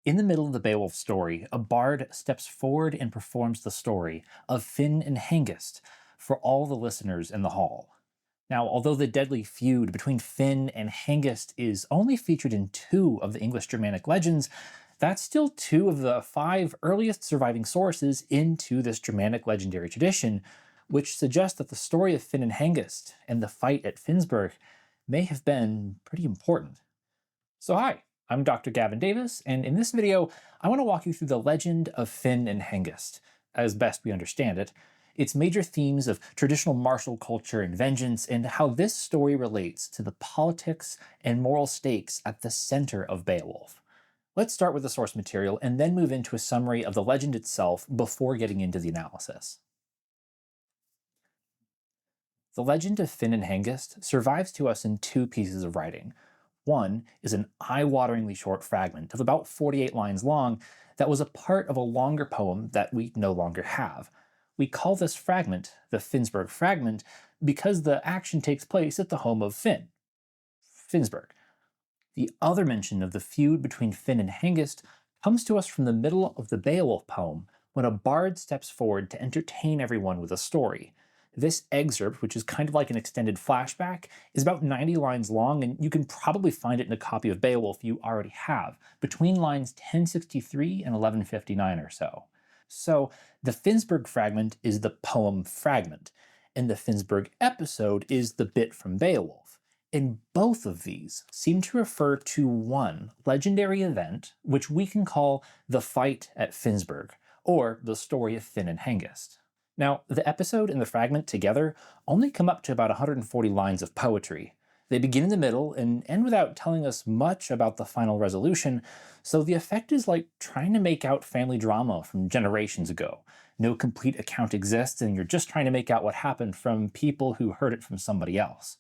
In the middle of the Beowulf story, a bard steps forward and performs the story of Finn and Hengest for all the listeners in the hall. Now, although the deadly feud between Finn and Hengest is only featured in two of the English Germanic legends, that's still two of the five earliest surviving sources into this Germanic legendary tradition, which suggests that the story of Finn and Hengest and the fight at Finnsburg may have been pretty important. So hi, I'm Dr. Gavin Davis, and in this video, I want to walk you through the legend of Finn and Hengest, as best we understand it, its major themes of traditional martial culture and vengeance, and how this story relates to the politics and moral stakes at the center of Beowulf. Let's start with the source material and then move into a summary of the legend itself before getting into the analysis. The legend of Finn and Hengest survives to us in two pieces of writing. One is an eye-wateringly short fragment of about 48 lines long that was a part of a longer poem that we no longer have. We call this fragment the Finnsburh Fragment because the action takes place at the home of Finn, Finnsburg. The other mention of the feud between Finn and Hengest comes to us from the middle of the Beowulf poem when a bard steps forward to entertain everyone with a story. This excerpt, which is kind of like an extended flashback, is about 90 lines long, and you can probably find it in a copy of Beowulf you already have, between lines 1063 and 1159 or so. So the Finnsburh Fragment is the poem fragment, and the Finnsburg episode is the bit from Beowulf. And both of these seem to refer to one legendary event, which we can call the fight at Finnsburg, or the story of Finn and Hengest. Now, the episode and the fragment together only come up to about 140 lines of poetry. They begin in the middle and end without telling us much about the final resolution, so the effect is like trying to make out family drama from generations ago. No complete account exists, and you're just trying to make out what happened from people who heard it from somebody else.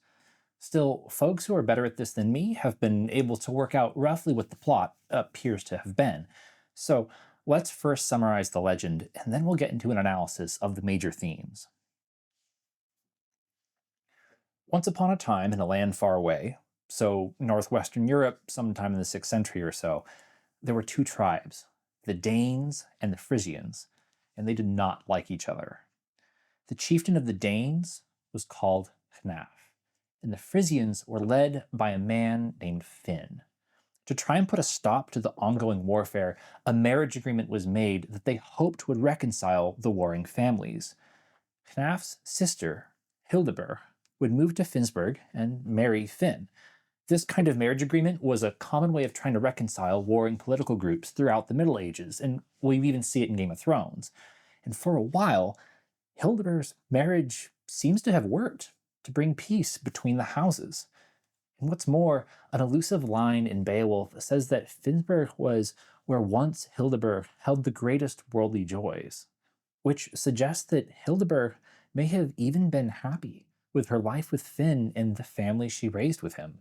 Still, folks who are better at this than me have been able to work out roughly what the plot appears to have been. So let's first summarize the legend, and then we'll get into an analysis of the major themes. Once upon a time in a land far away, so northwestern Europe, sometime in the 6th century or so, there were two tribes, the Danes and the Frisians, and they did not like each other. The chieftain of the Danes was called Hnaf, and the Frisians were led by a man named Finn. To try and put a stop to the ongoing warfare, a marriage agreement was made that they hoped would reconcile the warring families. Hnaf's sister, Hildebert, would move to Finnsburg and marry Finn. This kind of marriage agreement was a common way of trying to reconcile warring political groups throughout the Middle Ages, and we even see it in Game of Thrones. And for a while, Hildebert's marriage seems to have worked to bring peace between the houses. And what's more, an allusive line in Beowulf says that Finnsburg was where once Hildebert held the greatest worldly joys, which suggests that Hildebert may have even been happy with her life with Finn and the family she raised with him.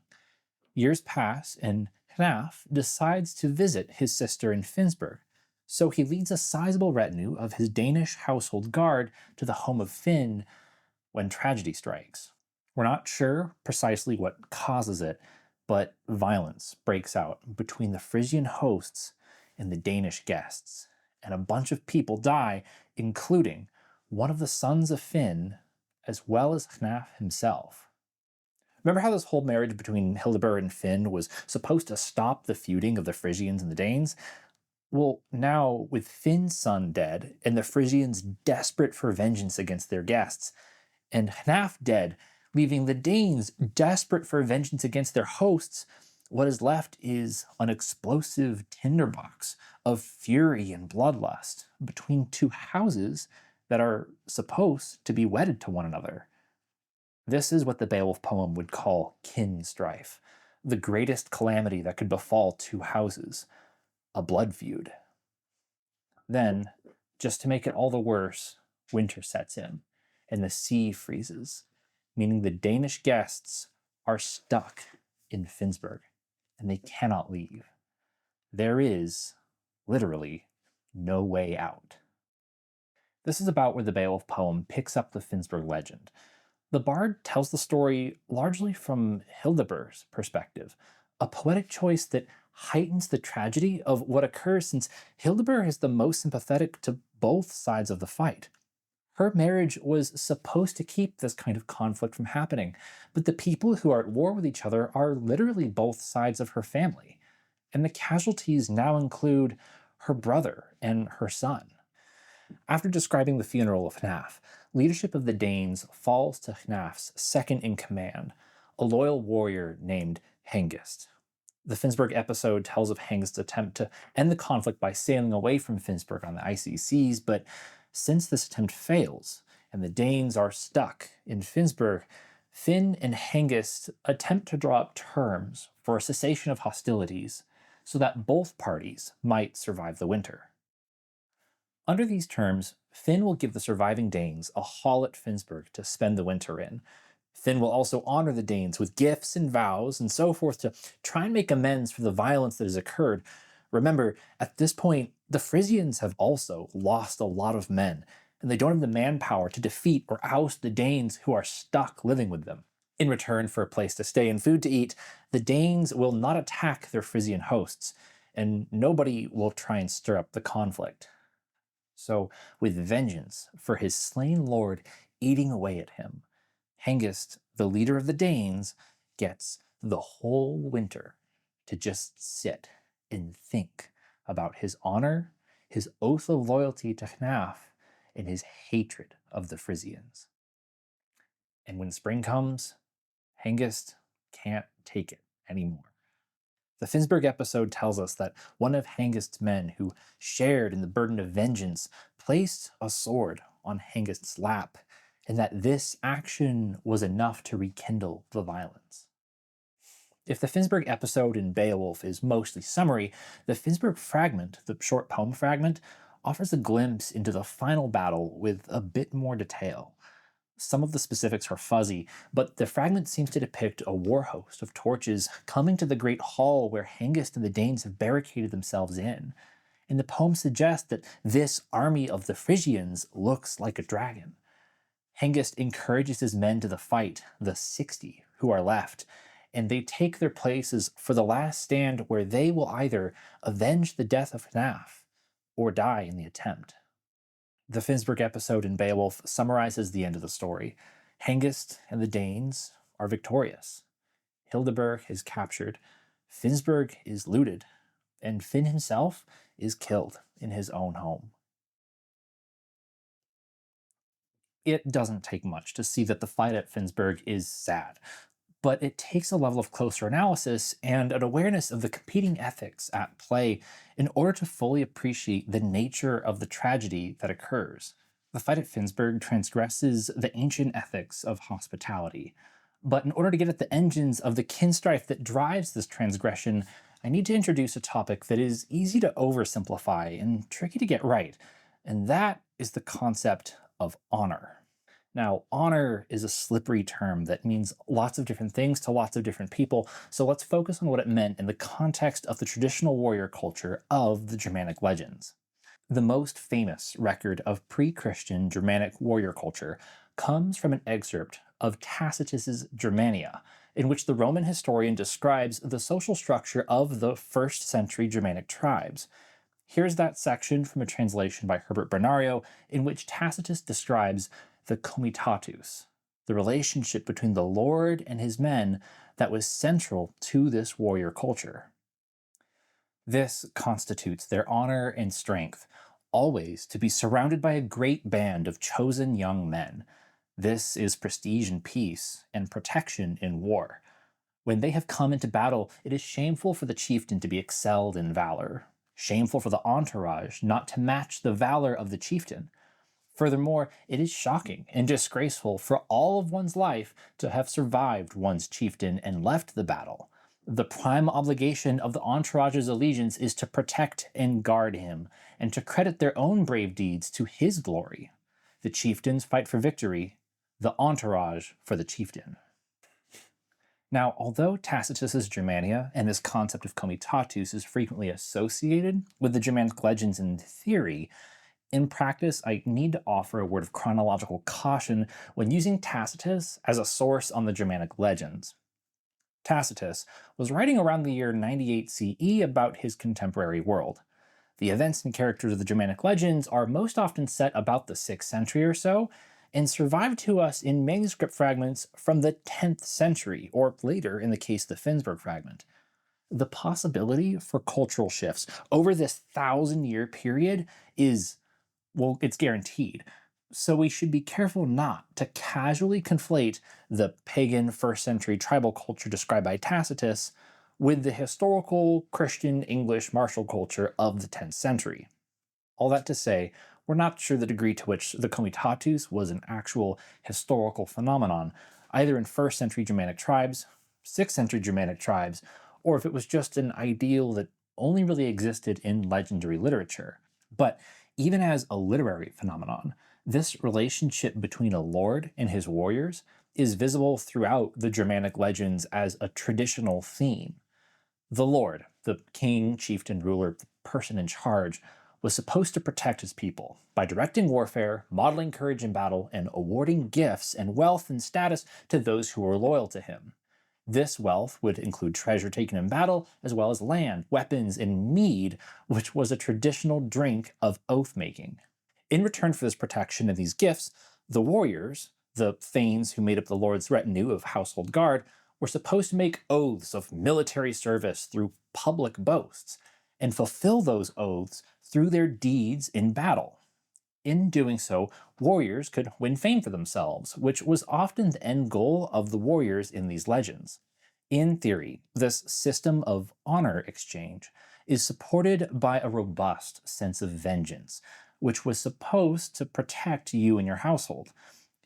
Years pass, and Hnaf decides to visit his sister in Finnsburg, so he leads a sizable retinue of his Danish household guard to the home of Finn when tragedy strikes. We're not sure precisely what causes it, but violence breaks out between the Frisian hosts and the Danish guests, and a bunch of people die, including one of the sons of Finn, as well as Hnaf himself. Remember how this whole marriage between Hildebert and Finn was supposed to stop the feuding of the Frisians and the Danes? Well, now, with Finn's son dead, and the Frisians desperate for vengeance against their guests, and Hnaf dead, leaving the Danes desperate for vengeance against their hosts, what is left is an explosive tinderbox of fury and bloodlust between two houses that are supposed to be wedded to one another. This is what the Beowulf poem would call kin strife, the greatest calamity that could befall two houses, a blood feud. Then, just to make it all the worse, winter sets in, and the sea freezes, meaning the Danish guests are stuck in Finnsburg, and they cannot leave. There is, literally, no way out. This is about where the Beowulf poem picks up the Finnsburg legend. The bard tells the story largely from Hildebert's perspective, a poetic choice that heightens the tragedy of what occurs since Hildeberg is the most sympathetic to both sides of the fight. Her marriage was supposed to keep this kind of conflict from happening, but the people who are at war with each other are literally both sides of her family. And the casualties now include her brother and her son. After describing the funeral of Hnaf, leadership of the Danes falls to Hnaf's second in command, a loyal warrior named Hengest. The Finnsburg episode tells of Hengest's attempt to end the conflict by sailing away from Finnsburg on the icy seas, but since this attempt fails and the Danes are stuck in Finnsburg, Finn and Hengest attempt to draw up terms for a cessation of hostilities so that both parties might survive the winter. Under these terms, Finn will give the surviving Danes a hall at Finnsburg to spend the winter in. Finn will also honor the Danes with gifts and vows and so forth to try and make amends for the violence that has occurred. Remember, at this point, the Frisians have also lost a lot of men, and they don't have the manpower to defeat or oust the Danes who are stuck living with them. In return for a place to stay and food to eat, the Danes will not attack their Frisian hosts, and nobody will try and stir up the conflict. So, with vengeance for his slain lord eating away at him, Hengist, the leader of the Danes, gets the whole winter to just sit and think about his honor, his oath of loyalty to Hnaf, and his hatred of the Frisians. And when spring comes, Hengist can't take it anymore. The Finnsburg episode tells us that one of Hengist's men who shared in the burden of vengeance placed a sword on Hengist's lap, and that this action was enough to rekindle the violence. If the Finnsburg episode in Beowulf is mostly summary, the Finnsburh Fragment, the short poem fragment, offers a glimpse into the final battle with a bit more detail. Some of the specifics are fuzzy, but the fragment seems to depict a war host of torches coming to the great hall where Hengist and the Danes have barricaded themselves in. And the poem suggests that this army of the Frisians looks like a dragon. Hengist encourages his men to the fight, the 60 who are left, and they take their places for the last stand where they will either avenge the death of Hnaf or die in the attempt. The Finnsburg episode in Beowulf summarizes the end of the story. Hengist and the Danes are victorious. Hildeberg is captured. Finnsburg is looted. And Finn himself is killed in his own home. It doesn't take much to see that the fight at Finnsburg is sad, but it takes a level of closer analysis and an awareness of the competing ethics at play in order to fully appreciate the nature of the tragedy that occurs. The fight at Finnsburg transgresses the ancient ethics of hospitality, but in order to get at the engines of the kin strife that drives this transgression, I need to introduce a topic that is easy to oversimplify and tricky to get right, and that is the concept of honor. Now, honor is a slippery term that means lots of different things to lots of different people, so let's focus on what it meant in the context of the traditional warrior culture of the Germanic legends. The most famous record of pre-Christian Germanic warrior culture comes from an excerpt of Tacitus's Germania, in which the Roman historian describes the social structure of the first century Germanic tribes. Here's that section from a translation by Herbert Bernario, in which Tacitus describes the comitatus, the relationship between the lord and his men that was central to this warrior culture. This constitutes their honor and strength, always to be surrounded by a great band of chosen young men. This is prestige in peace and protection in war. When they have come into battle, it is shameful for the chieftain to be excelled in valor, shameful for the entourage not to match the valor of the chieftain. Furthermore, it is shocking and disgraceful for all of one's life to have survived one's chieftain and left the battle. The prime obligation of the entourage's allegiance is to protect and guard him, and to credit their own brave deeds to his glory. The chieftains fight for victory, the entourage for the chieftain. Now, although Tacitus's Germania and this concept of comitatus is frequently associated with the Germanic legends in theory, in practice, I need to offer a word of chronological caution when using Tacitus as a source on the Germanic legends. Tacitus, was writing around the year 98 CE about his contemporary world. The events and characters of the Germanic legends are most often set about the 6th century or so, and survive to us in manuscript fragments from the 10th century, or later in the case of the Finnsburh Fragment. The possibility for cultural shifts over this 1,000-year period is, well, it's guaranteed. So we should be careful not to casually conflate the pagan 1st century tribal culture described by Tacitus with the historical Christian English martial culture of the 10th century. All that to say, we're not sure the degree to which the comitatus was an actual historical phenomenon, either in 1st century Germanic tribes, 6th century Germanic tribes, or if it was just an ideal that only really existed in legendary literature. But even as a literary phenomenon, this relationship between a lord and his warriors is visible throughout the Germanic legends as a traditional theme. The lord, the king, chieftain, ruler, the person in charge, was supposed to protect his people by directing warfare, modeling courage in battle, and awarding gifts and wealth and status to those who were loyal to him. This wealth would include treasure taken in battle, as well as land, weapons, and mead, which was a traditional drink of oath-making. In return for this protection and these gifts, the warriors, the thanes who made up the lord's retinue of household guard, were supposed to make oaths of military service through public boasts, and fulfill those oaths through their deeds in battle. In doing so, warriors could win fame for themselves, which was often the end goal of the warriors in these legends. In theory, this system of honor exchange is supported by a robust sense of vengeance, which was supposed to protect you and your household.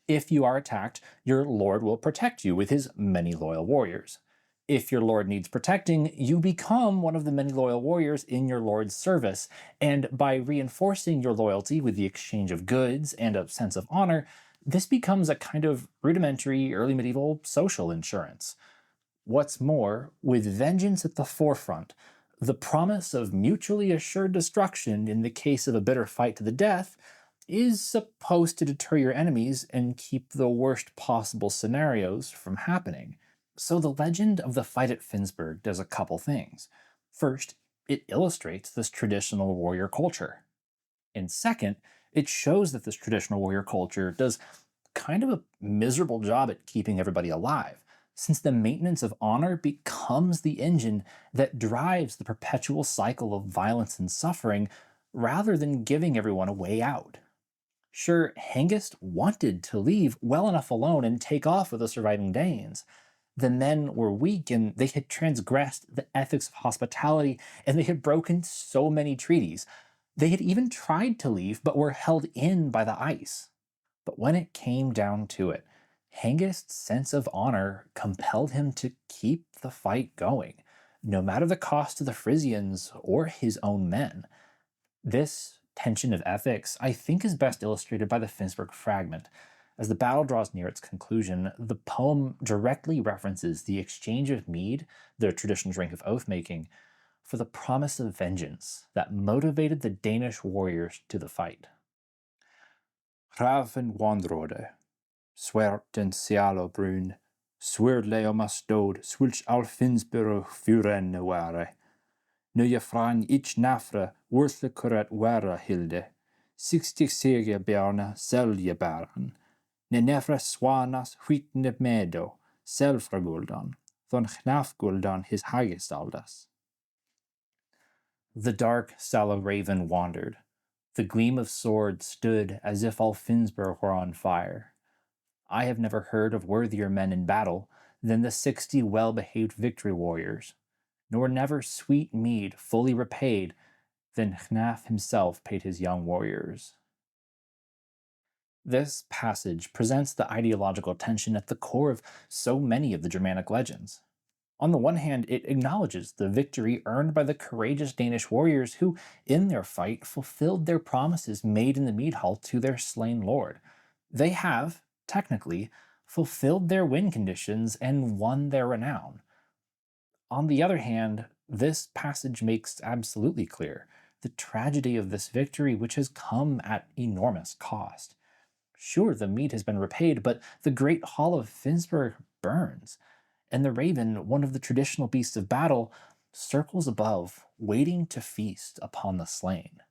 If you are attacked, your lord will protect you with his many loyal warriors. If your lord needs protecting, you become one of the many loyal warriors in your lord's service, and by reinforcing your loyalty with the exchange of goods and a sense of honor, this becomes a kind of rudimentary early medieval social insurance. What's more, with vengeance at the forefront, the promise of mutually assured destruction in the case of a bitter fight to the death is supposed to deter your enemies and keep the worst possible scenarios from happening. So the legend of the fight at Finnsburg does a couple things. First, it illustrates this traditional warrior culture. And second, it shows that this traditional warrior culture does kind of a miserable job at keeping everybody alive, since the maintenance of honor becomes the engine that drives the perpetual cycle of violence and suffering, rather than giving everyone a way out. Sure, Hengest wanted to leave well enough alone and take off with the surviving Danes. The men were weak and they had transgressed the ethics of hospitality and they had broken so many treaties. They had even tried to leave but were held in by the ice. But when it came down to it, Hengest's sense of honor compelled him to keep the fight going, no matter the cost to the Frisians or his own men. This tension of ethics, I think, is best illustrated by the Finnsburh Fragment. As the battle draws near its conclusion, the poem directly references the exchange of mead, the traditional drink of oath-making, for the promise of vengeance that motivated the Danish warriors to the fight. Raven wandrode, swerten cialo brun, swerd leo mastod, swilch al Finnsburg furenne ware. Nu je fran ich nafre, worthle kurat ware hilde, 60 seger bjarna selje bæren. Ne nefre swanas hvitne medo, selfraguldan, thon knafguldan his hagestaldas. The dark, sallow raven wandered. The gleam of swords stood as if all Finnsburg were on fire. I have never heard of worthier men in battle than the 60 well-behaved victory warriors, nor never sweet mead fully repaid than Hnaf himself paid his young warriors. This passage presents the ideological tension at the core of so many of the Germanic legends. On the one hand, it acknowledges the victory earned by the courageous Danish warriors who, in their fight, fulfilled their promises made in the mead hall to their slain lord. They have, technically, fulfilled their win conditions and won their renown. On the other hand, this passage makes absolutely clear the tragedy of this victory, which has come at enormous cost. Sure, the mead has been repaid, but the great hall of Finnsburg burns, and the raven, one of the traditional beasts of battle, circles above, waiting to feast upon the slain.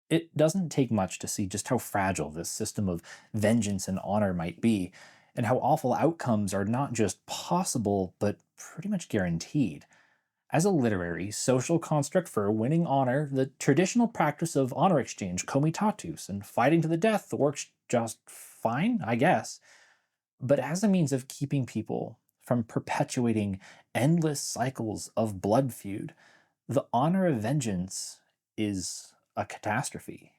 It doesn't take much to see just how fragile this system of vengeance and honor might be, and how awful outcomes are not just possible, but pretty much guaranteed. As a literary, social construct for winning honor, the traditional practice of honor exchange, comitatus, and fighting to the death works just fine, I guess. But as a means of keeping people from perpetuating endless cycles of blood feud, the honor of vengeance is a catastrophe.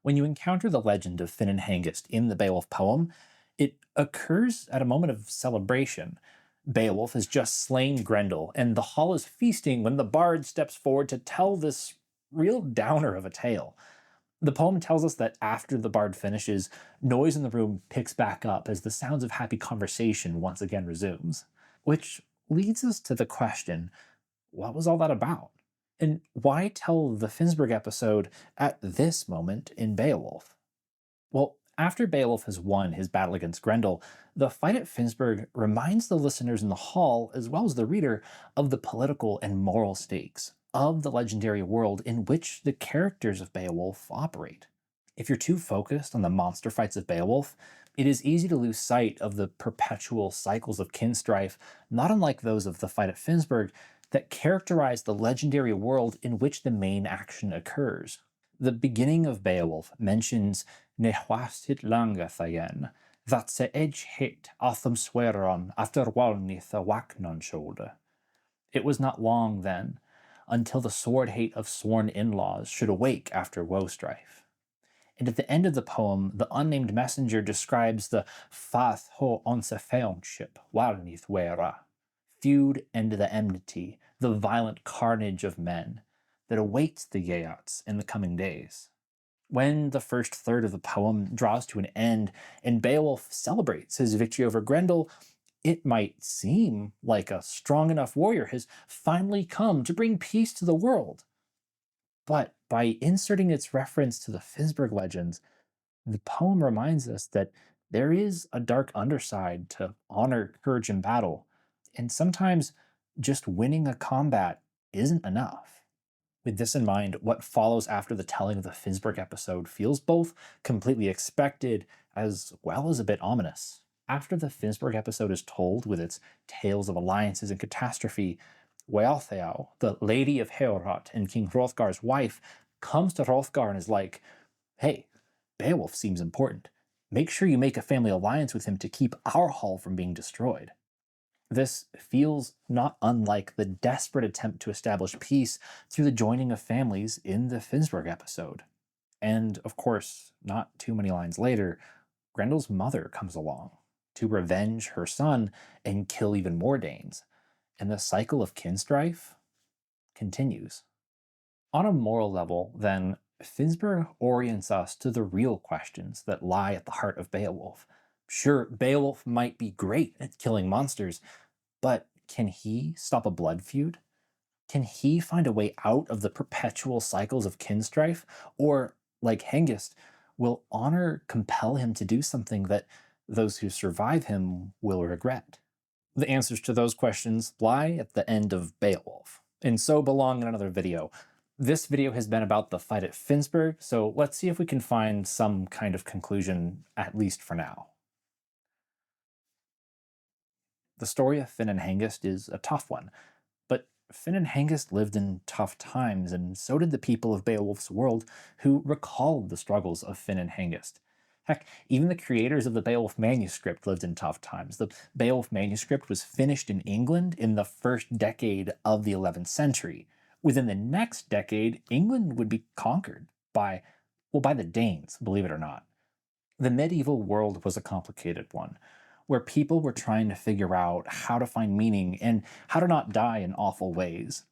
When you encounter the legend of Finn and Hengest in the Beowulf poem, it occurs at a moment of celebration. Beowulf has just slain Grendel, and the hall is feasting when the bard steps forward to tell this real downer of a tale. The poem tells us that after the bard finishes, noise in the room picks back up as the sounds of happy conversation once again resumes. Which leads us to the question, what was all that about? And why tell the Finnsburg episode at this moment in Beowulf? Well, after Beowulf has won his battle against Grendel, the fight at Finnsburg reminds the listeners in the hall, as well as the reader, of the political and moral stakes of the legendary world in which the characters of Beowulf operate. If you're too focused on the monster fights of Beowulf, it is easy to lose sight of the perpetual cycles of kin strife, not unlike those of the fight at Finnsburg, that characterize the legendary world in which the main action occurs. The beginning of Beowulf mentions Nehwastit langathayen, that se edge hit atham sweron after walnith a waknon shoulder. It was not long, then, until the sword hate of sworn in-laws should awake after woe strife. And at the end of the poem, the unnamed messenger describes the fath ho onse feonship walnith wera, feud and the enmity, the violent carnage of men that awaits the Geats in the coming days. When the first third of the poem draws to an end and Beowulf celebrates his victory over Grendel, it might seem like a strong enough warrior has finally come to bring peace to the world. But by inserting its reference to the Finnsburg legends, the poem reminds us that there is a dark underside to honor, courage, and battle, and sometimes just winning a combat isn't enough. With this in mind, what follows after the telling of the Finnsburg episode feels both completely expected as well as a bit ominous. After the Finnsburg episode is told with its tales of alliances and catastrophe, Wealhtheow, the Lady of Heorot and King Hrothgar's wife, comes to Hrothgar and is like, hey, Beowulf seems important. Make sure you make a family alliance with him to keep our hall from being destroyed. This feels not unlike the desperate attempt to establish peace through the joining of families in the Finnsburg episode. And of course, not too many lines later, Grendel's mother comes along to revenge her son and kill even more Danes. And the cycle of kin strife continues. On a moral level, then, Finnsburg orients us to the real questions that lie at the heart of Beowulf. Sure, Beowulf might be great at killing monsters, but can he stop a blood feud? Can he find a way out of the perpetual cycles of kin strife? Or, like Hengist, will honor compel him to do something that those who survive him will regret? The answers to those questions lie at the end of Beowulf, and so belong in another video. This video has been about the fight at Finnsburg, so let's see if we can find some kind of conclusion, at least for now. The story of Finn and Hengest is a tough one, but Finn and Hengest lived in tough times, and so did the people of Beowulf's world who recalled the struggles of Finn and Hengest. Heck, even the creators of the Beowulf manuscript lived in tough times. The Beowulf manuscript was finished in England in the first decade of the 11th century. Within the next decade, England would be conquered by the Danes, believe it or not. The medieval world was a complicated one, where people were trying to figure out how to find meaning and how to not die in awful ways.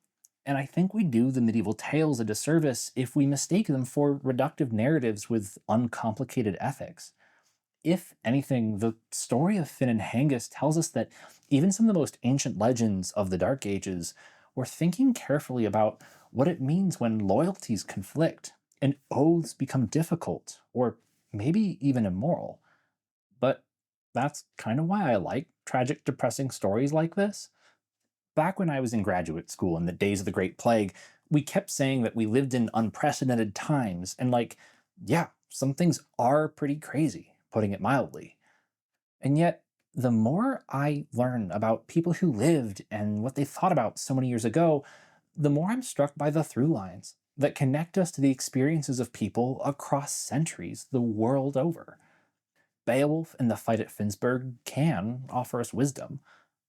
And I think we do the medieval tales a disservice if we mistake them for reductive narratives with uncomplicated ethics. If anything, the story of Finn and Hengist tells us that even some of the most ancient legends of the Dark Ages were thinking carefully about what it means when loyalties conflict and oaths become difficult, or maybe even immoral. But That's kind of why I like tragic, depressing stories like this. Back when I was in graduate school in the days of the Great Plague, we kept saying that we lived in unprecedented times, and yeah, some things are pretty crazy, putting it mildly. And yet, the more I learn about people who lived and what they thought about so many years ago, the more I'm struck by the through lines that connect us to the experiences of people across centuries the world over. Beowulf and the fight at Finnsburg can offer us wisdom.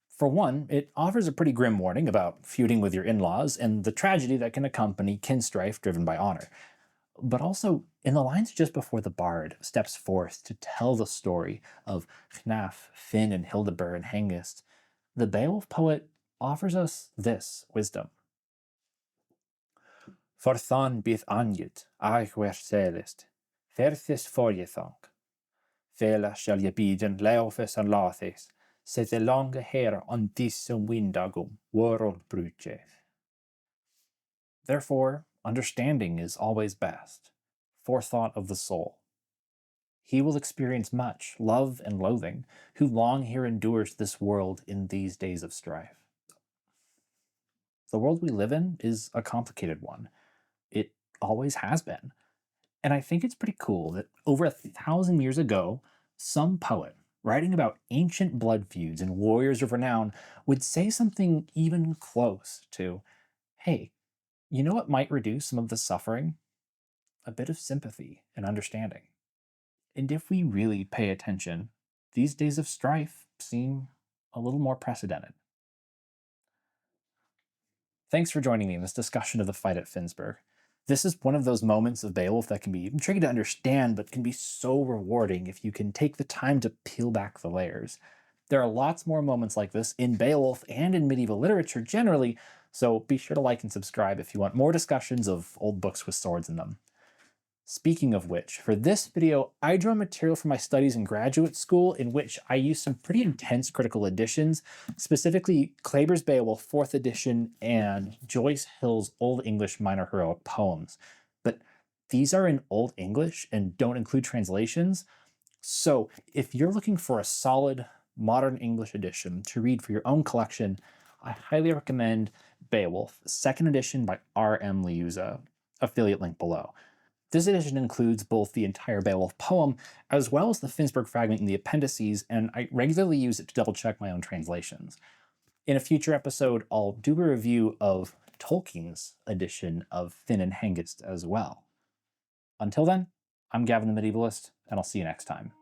For one, it offers a pretty grim warning about feuding with your in laws and the tragedy that can accompany kin strife driven by honor. But also, in the lines just before the bard steps forth to tell the story of Hnaf, Finn, and Hildebert and Hengest, the Beowulf poet offers us this wisdom. For thon bydd anjud, ag wer selist, ferthis forjethonk. Vela shall ye biden leofis and lathis, set the longe hair on dissum windagum, world bruche. Therefore, understanding is always best, forethought of the soul. He will experience much love and loathing, who long here endures this world in these days of strife. The world we live in is a complicated one. It always has been. And I think it's pretty cool that over 1,000 years ago, some poet writing about ancient blood feuds and warriors of renown would say something even close to, hey, you know what might reduce some of the suffering? A bit of sympathy and understanding. And if we really pay attention, these days of strife seem a little more precedented. Thanks for joining me in this discussion of the fight at Finnsburg. This is one of those moments of Beowulf that can be even tricky to understand, but can be so rewarding if you can take the time to peel back the layers. There are lots more moments like this in Beowulf and in medieval literature generally, so be sure to like and subscribe if you want more discussions of old books with swords in them. Speaking of which, for this video, I drew material from my studies in graduate school in which I used some pretty intense critical editions, specifically Kleber's Beowulf 4th edition and Joyce Hill's Old English Minor Heroic Poems. But these are in Old English and don't include translations. So if you're looking for a solid modern English edition to read for your own collection, I highly recommend Beowulf, 2nd edition by R.M. Liuzza, affiliate link below. This edition includes both the entire Beowulf poem as well as the Finnsburh Fragment in the appendices, and I regularly use it to double check my own translations. In a future episode, I'll do a review of Tolkien's edition of Finn and Hengest as well. Until then, I'm Gavin the Medievalist, and I'll see you next time.